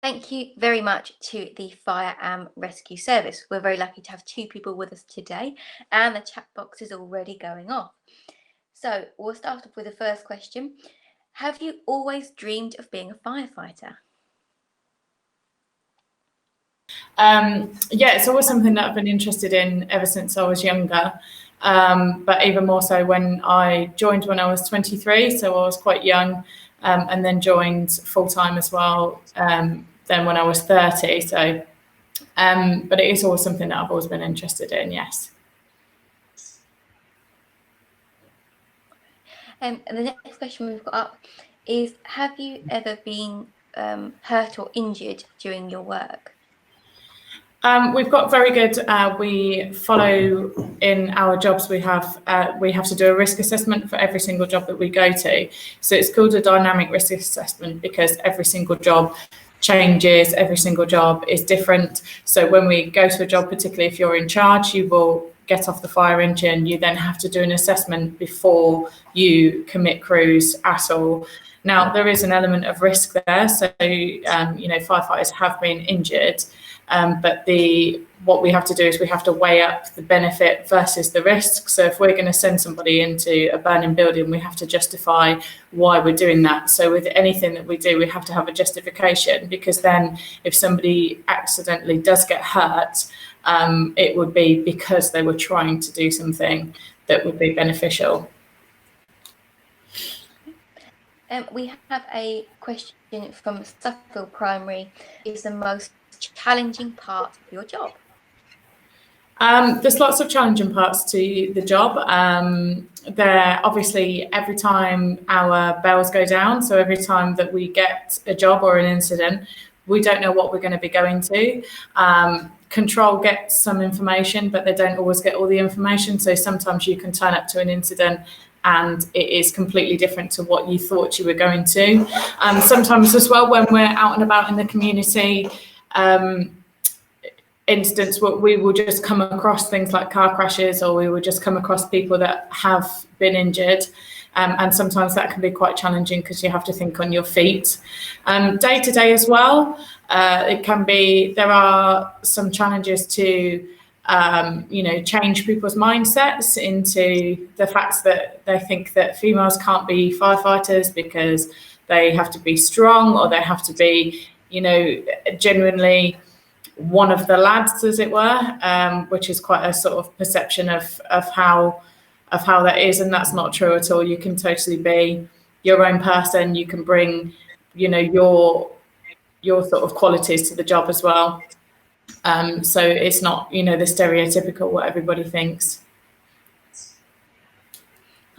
Thank you very much to the Fire and Rescue Service. We're very lucky to have 2 people with us today, and the chat box is already going off. So we'll start off with the first question. Have you always dreamed of being a firefighter? Yeah, it's always something that I've been interested in ever since I was younger. But even more so when I joined when I was 23, so I was quite young, and then joined full time as well. Then when I was 30, so but it is always something that I've always been interested in. Yes. And the next question we've got up is: have you ever been hurt or injured during your work? We've got very good. We follow in our jobs. We have to do a risk assessment for every single job that we go to. So it's called a dynamic risk assessment because every single job changes. Every single job is different. So when we go to a job, particularly if you're in charge, you will get off the fire engine. You then have to do an assessment before you commit crews at all. Now there is an element of risk there. So firefighters have been injured. But what we have to do is we have to weigh up the benefit versus the risk. So if we're going to send somebody into a burning building, we have to justify why we're doing that. So with anything that we do, we have to have a justification, because then if somebody accidentally does get hurt, it would be because they were trying to do something that would be beneficial. We have a question from Suffield Primary. Is the most challenging part of your job? There's lots of challenging parts to the job. There obviously every time our bells go down, so every time that we get a job or an incident, we don't know what we're going to be going to. Control gets some information, but they don't always get all the information. So sometimes you can turn up to an incident and it is completely different to what you thought you were going to. Sometimes as well, when we're out and about in the community, instance where we will just come across things like car crashes, or we will just come across people that have been injured. And sometimes that can be quite challenging because you have to think on your feet. Day to day as well, there are some challenges to, change people's mindsets into the fact that they think that females can't be firefighters because they have to be strong, or they have to be, genuinely one of the lads, as it were, which is quite a sort of perception of how that is, and that's not true at all. You can totally be your own person. You can bring, your sort of qualities to the job as well. So it's not, the stereotypical what everybody thinks.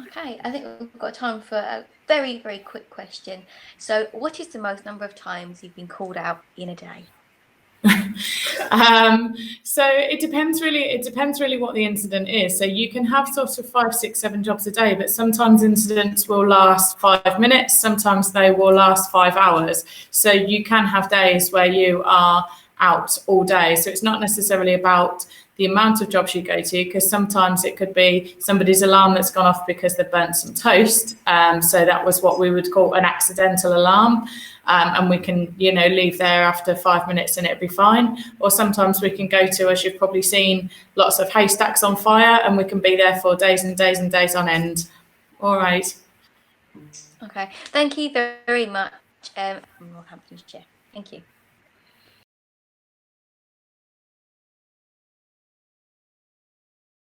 Okay, I think we've got time for a very, very quick question. So what is the most number of times you've been called out in a day? So it depends really what the incident is. So you can have sort of 5, 6, 7 jobs a day, but sometimes incidents will last 5 minutes, sometimes they will last 5 hours. So you can have days where you are out all day. So it's not necessarily about the amount of jobs you go to, because sometimes it could be somebody's alarm that's gone off because they've burnt some toast. So that was what we would call an accidental alarm. And we can, leave there after 5 minutes and it'll be fine. Or sometimes we can go to, as you've probably seen, lots of haystacks on fire, and we can be there for days and days and days on end. All right. Okay. Thank you very much, from Northamptonshire. Thank you.